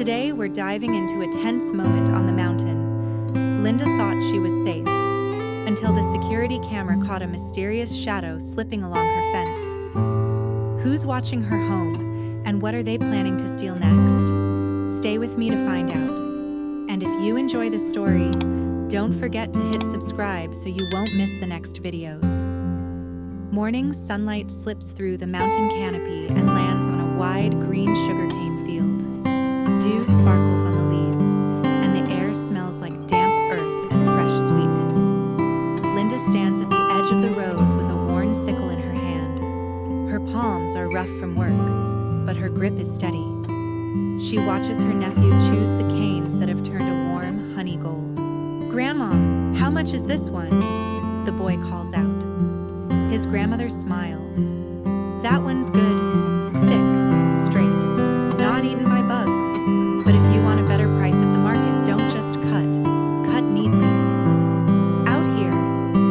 Today, we're diving into a tense moment on the mountain. Linda thought she was safe, until the security camera caught a mysterious shadow slipping along her fence. Who's watching her home, and what are they planning to steal next? Stay with me to find out. And if you enjoy the story, don't forget to hit subscribe so you won't miss the next videos. Morning sunlight slips through the mountain canopy and lands on a wide green sugarcane field. Dew sparkles on the leaves, and the air smells like damp earth and fresh sweetness. Linda stands at the edge of the rows with a worn sickle in her hand. Her palms are rough from work, but her grip is steady. She watches her nephew choose the canes that have turned a warm honey gold. "Grandma, how much is this one?" the boy calls out. His grandmother smiles. "That one's good, thick, straight, not eaten by bugs. But if you want a better price at the market, don't just cut neatly." Out here,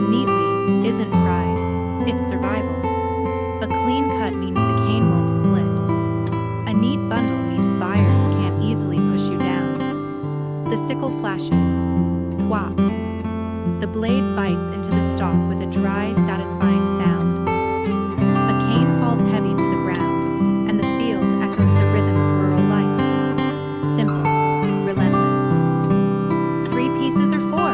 neatly isn't pride, it's survival. A clean cut means the cane won't split. A neat bundle means buyers can't easily push you down. The sickle flashes. Thwop. The blade bites into the stalk with a dry, satisfying sound. A cane falls heavy to the ground, and the field echoes the rhythm of rural life. Simple, relentless. "3 pieces or 4?"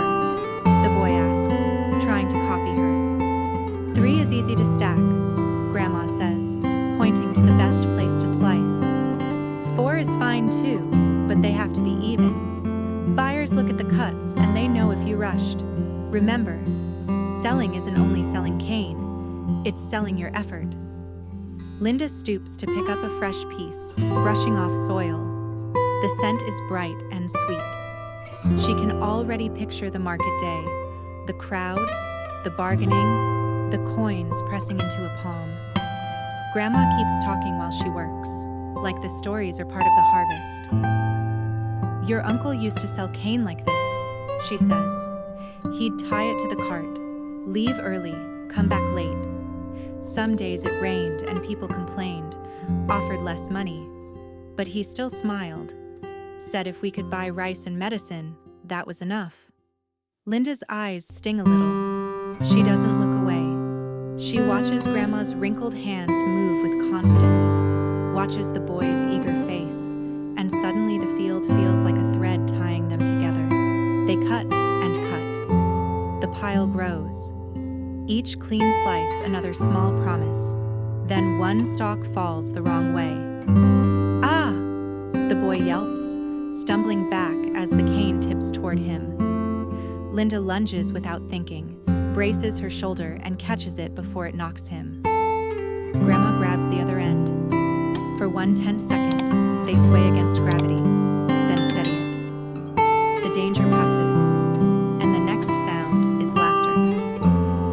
the boy asks, trying to copy her. "3 is easy to stack," Grandma says, pointing to the best place to slice. "4 is fine too, but they have to be even. Buyers look at the cuts, and they know if you rushed. Remember, selling isn't only selling cane, it's selling your effort." Linda stoops to pick up a fresh piece, brushing off soil. The scent is bright and sweet. She can already picture the market day, the crowd, the bargaining, the coins pressing into a palm. Grandma keeps talking while she works, like the stories are part of the harvest. "Your uncle used to sell cane like this," she says. "He'd tie it to the cart, leave early, come back late. Some days it rained and people complained, offered less money. But he still smiled, said if we could buy rice and medicine, that was enough." Linda's eyes sting a little. She doesn't look away. She watches Grandma's wrinkled hands move with confidence, watches the boy's eager face, and suddenly the field feels like a thread tying them together. They cut and cut. The pile grows. Each clean slice another small promise. Then one stalk falls the wrong way. "Ah!" the boy yelps, stumbling back as the cane tips toward him. Linda lunges without thinking, braces her shoulder and catches it before it knocks him. Grandma grabs the other end. For 1 tense second, they sway against gravity, then steady it. The danger passes, and the next sound is laughter.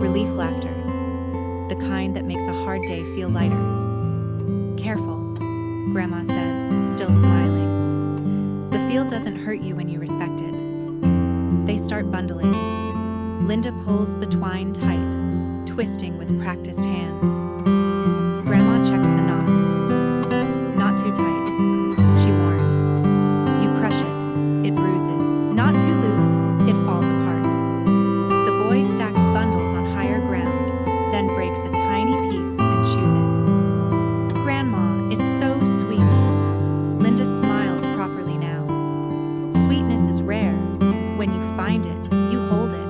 Relief laughter. The kind that makes a hard day feel lighter. "Careful," Grandma says, still smiling. "The field doesn't hurt you when you respect it." They start bundling. Linda pulls the twine tight, twisting with practiced hands. Grandma checks the knots. "Not too tight," she warns. "You crush it, it bruises. Not too loose, it falls apart." The boy stacks bundles on higher ground, then breaks a tiny piece and chews it. "Grandma, it's so sweet." Linda smiles properly now. Sweetness is rare. When you find it, you hold it.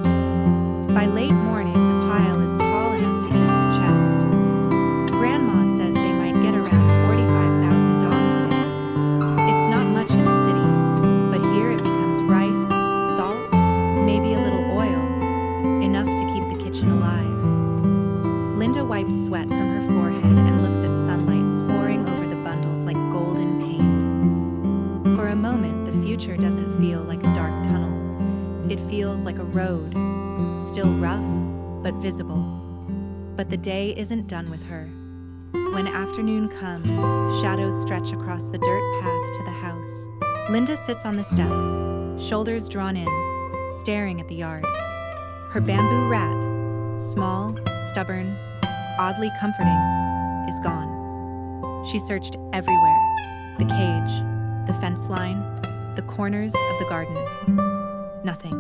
By late morning, the pile is tall enough to ease her chest. Grandma says they might get around 45,000 dong today. It's not much in a city, but here it becomes rice, salt, maybe a little oil, enough to keep the kitchen alive. Linda wipes sweat from her forehead and looks at sunlight pouring over the bundles like golden paint. For a moment, the future doesn't feel like a dark tunnel. It feels like a road, still rough, but visible. But the day isn't done with her. When afternoon comes, shadows stretch across the dirt path to the house. Linda sits on the step, shoulders drawn in, staring at the yard. Her bamboo rat, small, stubborn, oddly comforting, is gone. She searched everywhere: the cage, the fence line, the corners of the garden. Nothing.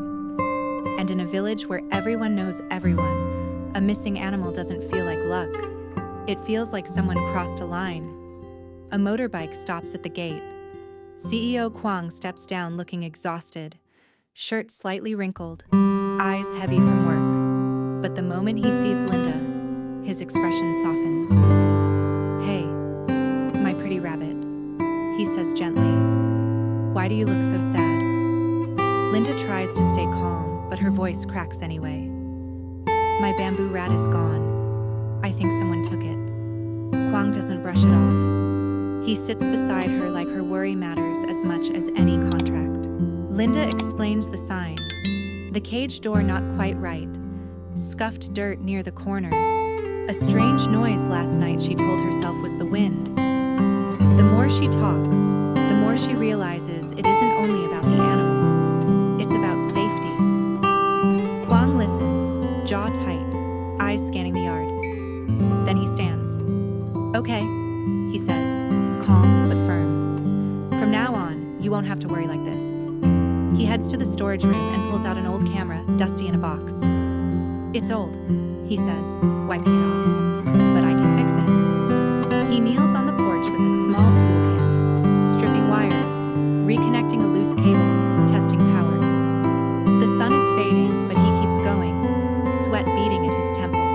And in a village where everyone knows everyone, a missing animal doesn't feel like luck. It feels like someone crossed a line. A motorbike stops at the gate. CEO Quang steps down looking exhausted, shirt slightly wrinkled, eyes heavy from work. But the moment he sees Linda, his expression softens. "Hey, my pretty rabbit," he says gently. "Why do you look so sad?" Linda tries to stay calm, but her voice cracks anyway. "My bamboo rat is gone. I think someone took it." Quang doesn't brush it off. He sits beside her like her worry matters as much as any contract. Linda explains the signs. The cage door not quite right. Scuffed dirt near the corner. A strange noise last night she told herself was the wind. The more she talks, the more she realizes it isn't only about the animal. It's about safety. Quang listens, jaw tight, eyes scanning the yard. Then he stands. "Okay," he says, calm but firm. "From now on, you won't have to worry like this." He heads to the storage room and pulls out an old camera, dusty in a box. "It's old," he says, wiping it off, "but I can fix it." He kneels on the porch with a small toolkit, stripping wires, reconnecting a loose cable, testing power. The sun is fading, but he keeps going, sweat beating at his temple.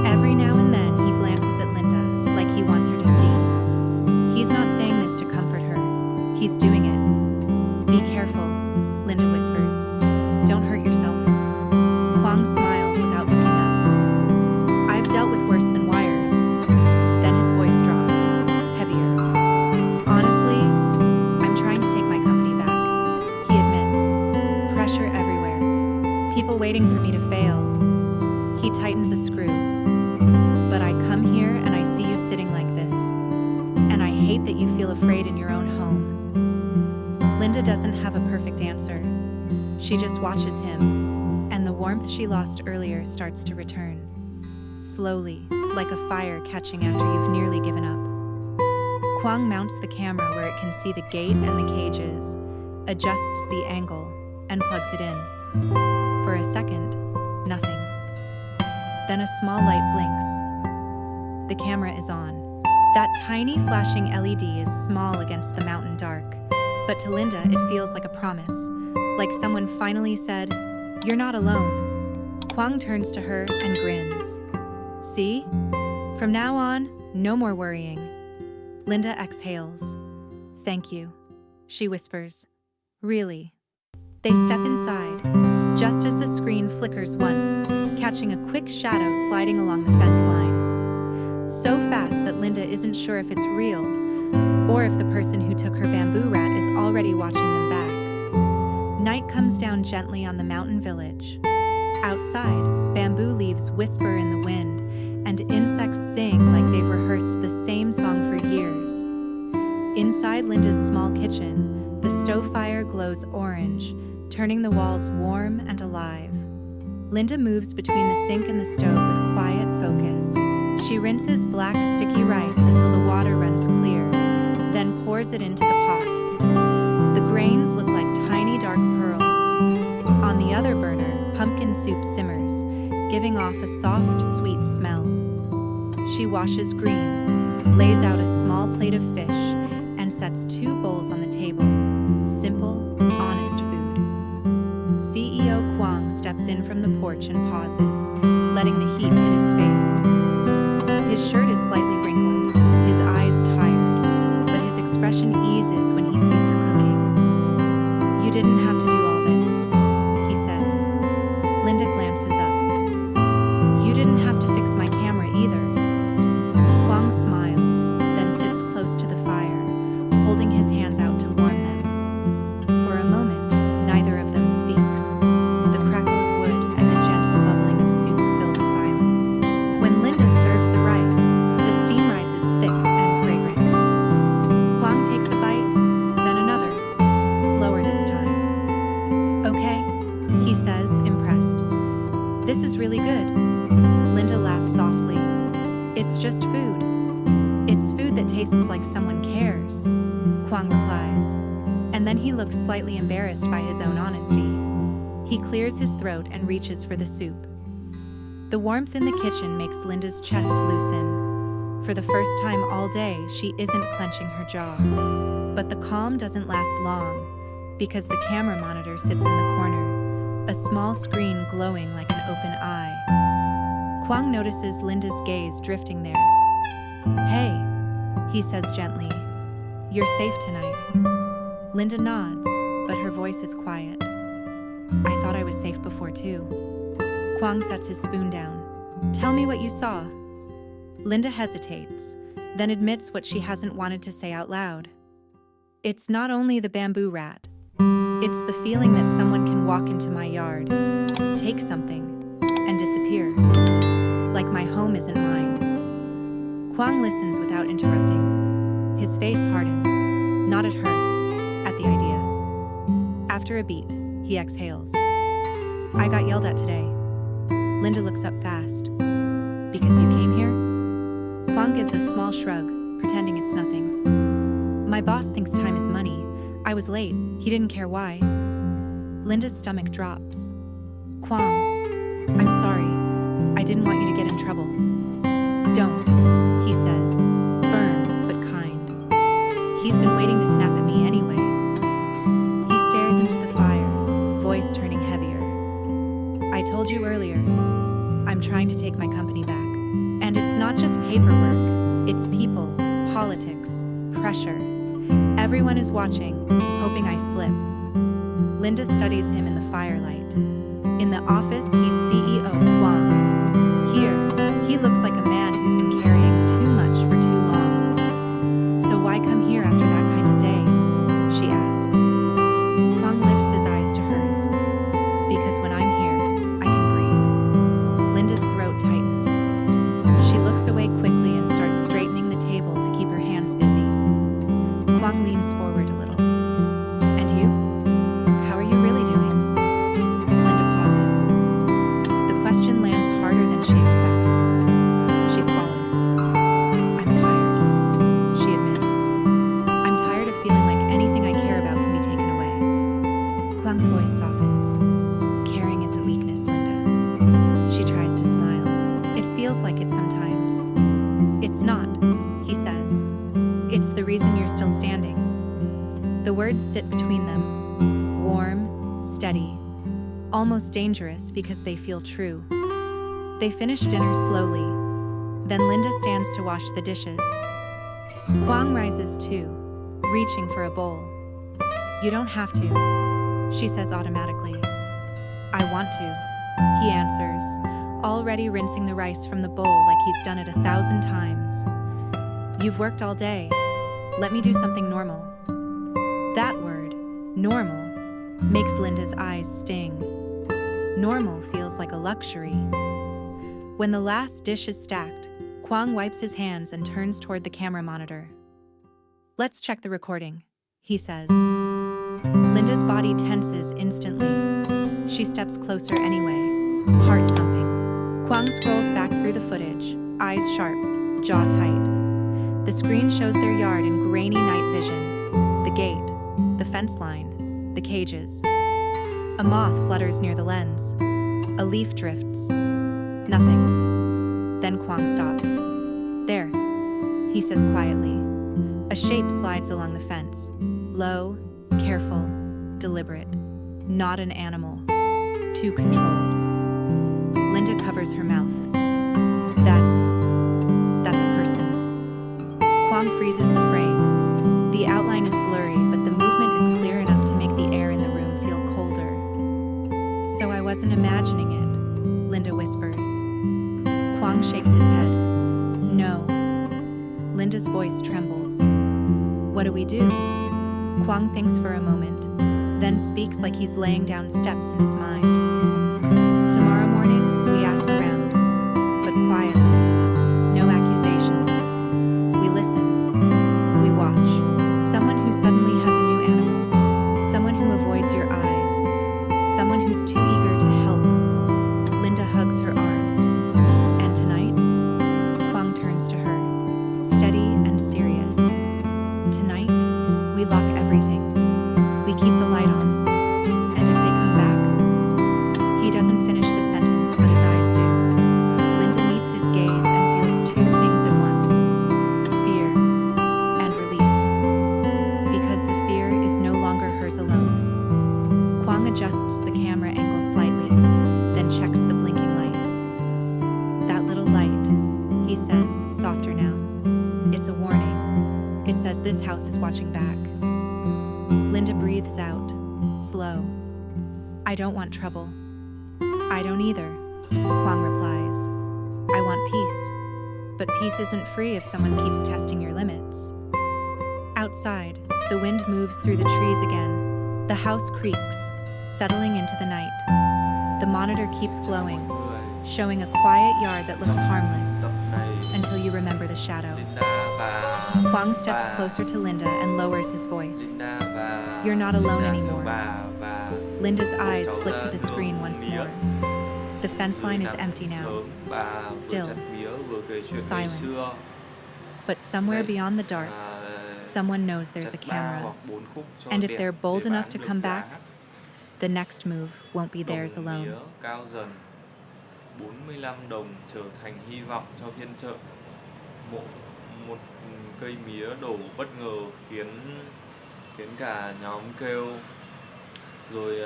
Every now and then he glances at Linda, like he wants her to see. He's not saying this to comfort her. He's doing it. "Be careful," Linda whispers. "Don't hurt yourself." Quang smiles without looking up. "I've dealt with worse than wires." Then his voice drops, heavier. "Honestly, I'm trying to take my company back," he admits. "Pressure everywhere. People waiting for me to fail." He tightens a screw. "But I come here and I see you sitting like this. And I hate that you feel afraid in your own home." Linda doesn't have a perfect answer. She just watches him, and the warmth she lost earlier starts to return. Slowly, like a fire catching after you've nearly given up. Quang mounts the camera where it can see the gate and the cages, adjusts the angle, and plugs it in. For a second, nothing. Then a small light blinks. The camera is on. That tiny flashing LED is small against the mountain dark, but to Linda it feels like a promise, like someone finally said, "You're not alone." Quang turns to her and grins. "See? From now on, no more worrying." Linda exhales. "Thank you," she whispers. "Really." They step inside, just as the screen flickers once, catching a quick shadow sliding along the fence line. So fast that Linda isn't sure if it's real, or if the person who took her bamboo rat is already watching them back. Night comes down gently on the mountain village. Outside, bamboo leaves whisper in the wind, and insects sing like they've rehearsed the same song for years. Inside Linda's small kitchen, the stove fire glows orange, turning the walls warm and alive. Linda moves between the sink and the stove with quiet focus. She rinses black, sticky rice until the water runs clear, then pours it into the pot. The grains look like tiny dark pearls. On the other burner, pumpkin soup simmers, giving off a soft, sweet smell. She washes greens, lays out a small plate of fish, and sets 2 bowls on the table. Simple, honest food. CEO Quang steps in from the porch and pauses, letting the heat hit his face. His shirt is slightly wrinkled, his eyes tired, but his expression eases when he sees her cooking. "You didn't have to do all this," he says. Linda glances up. "You didn't have to fix my camera either." Quang smiles, then sits close to the fire, holding his hands out to warm them. For a moment, neither of them speaks. The crackle of wood and the gentle bubbling of soup fill the silence. When Linda serves the rice, the steam rises thick and fragrant. Quang takes a bite, then another, slower this time. "Okay," he says, impressed. "This is really good." Linda laughs softly. "It's just food. It's food that tastes like someone cares." Quang replies. And then he looks slightly embarrassed by his own honesty. He clears his throat and reaches for the soup. The warmth in the kitchen makes Linda's chest loosen. For the first time all day, she isn't clenching her jaw. But the calm doesn't last long, because the camera monitor sits in the corner, a small screen glowing like an open eye. Quang notices Linda's gaze drifting there. "Hey," he says gently, "you're safe tonight." Linda nods, but her voice is quiet. "I thought I was safe before too." Quang sets his spoon down. "Tell me what you saw." Linda hesitates, then admits what she hasn't wanted to say out loud. "It's not only the bamboo rat. It's the feeling that someone can walk into my yard, take something, and disappear. Like my home isn't mine." Quang listens without interrupting. His face hardens, not at her, at the idea. After a beat, he exhales. "I got yelled at today." Linda looks up fast. "Because you came here?" Quang gives a small shrug, pretending it's nothing. "My boss thinks time is money. I was late. He didn't care why." Linda's stomach drops. "Quang, I'm sorry. I didn't want you to get in trouble." "Don't," he says, firm but kind. "He's been waiting to snap at me anyway." He stares into the fire, voice turning heavier. "I told you earlier, I'm trying to take my company back. And it's not just paperwork, it's people, politics, pressure. Everyone is watching, hoping I slip." Linda studies him in the firelight. In the office, he's CEO Quang. Here, he looks like a man who's been carrying too much for too long. "So why come here after that kind of day?" she asks. Quang lifts his eyes to hers. "Because when I'm here, I can breathe." Linda's throat tightens. She looks away quickly and starts straightening the table to keep her hands busy. Quang leans forward a little. "And you? How are you really doing?" Linda pauses. The question lands harder than she expects. She swallows. "I'm tired," she admits. "I'm tired of feeling like anything I care about can be taken away." Quang's voice softens. "Caring isn't weakness, Linda." She tries to smile. "It feels like it sometimes." "It's not," he says. "It's the reason you're still standing." The words sit between them, warm, steady, almost dangerous because they feel true. They finish dinner slowly. Then Linda stands to wash the dishes. Quang rises too, reaching for a bowl. "You don't have to," she says automatically. "I want to," he answers, already rinsing the rice from the bowl like he's done it 1,000 times. "You've worked all day. Let me do something normal." That word, normal, makes Linda's eyes sting. Normal feels like a luxury. When the last dish is stacked, Quang wipes his hands and turns toward the camera monitor. "Let's check the recording," he says. Linda's body tenses instantly. She steps closer anyway, heart thumping. Quang scrolls back through the footage, eyes sharp, jaw tight. The screen shows their yard in grainy night vision. The gate, the fence line, the cages. A moth flutters near the lens. A leaf drifts. Nothing. Then Quang stops. "There," he says quietly. A shape slides along the fence. Low, careful, deliberate. Not an animal. Too controlled. Linda covers her mouth. That's a person." Quang freezes the frame. The outline is blurry, but the movement is clear enough to make the air in the room feel colder. "So I wasn't imagining it," Linda whispers. Quang shakes his head. "No." Linda's voice trembles. "What do we do?" Quang thinks for a moment, then speaks like he's laying down steps in his mind. "Tomorrow morning, we ask around, but quietly. No accusations. We listen. We watch. Someone who suddenly has a new animal. Someone who avoids your eyes. Someone who's too eager to help." Linda hugs her arms. "And tonight?" Quang turns to her, steady and serious. "Tonight, we It says this house is watching back. Linda breathes out, slow. I don't want trouble. I don't either, Quang replies. I want peace. But peace isn't free if someone keeps testing your limits. Outside, the wind moves through the trees again. The house creaks, settling into the night. The monitor keeps glowing, showing a quiet yard that looks harmless, until you remember the shadow. Quang steps closer to Linda and lowers his voice. You're not alone anymore. Linda's eyes flick to the screen once more. The fence line is empty now, still, silent. But somewhere beyond the dark, someone knows there's a camera. And if they're bold enough to come back, the next move won't be theirs alone. Cao dần, 45 đồng trở thành hy vọng cho phiên chợ. Một cây mía đổ bất ngờ khiến cả nhóm kêu, rồi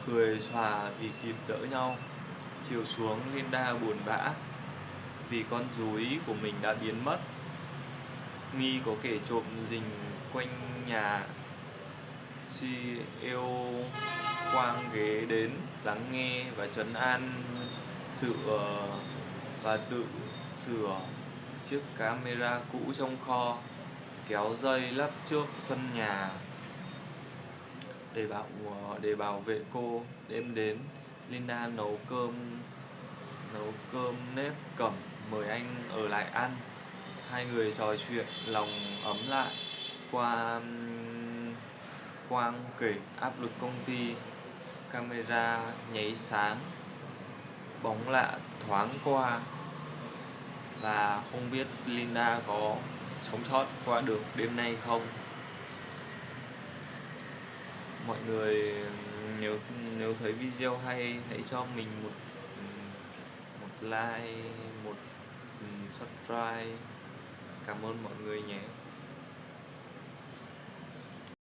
cười xòa vì kịp đỡ nhau. Chiều xuống, Linda buồn bã vì con rúi của mình đã biến mất. Nghi có kẻ trộm rình quanh nhà. CEO Quang ghé đến lắng nghe và trấn an và tự sửa chiếc camera cũ trong kho, kéo dây lắp trước sân nhà để bảo vệ cô. Đêm đến, Linda nấu cơm nếp cẩm mời anh ở lại ăn. Hai người trò chuyện lòng ấm lại. Quang kể áp lực công ty, camera nháy sáng, bóng lạ thoáng qua, và không biết Linda có sống sót qua được đêm nay không. Mọi người nếu thấy video hay, hãy cho mình một like, một subscribe. Cảm ơn mọi người nhé.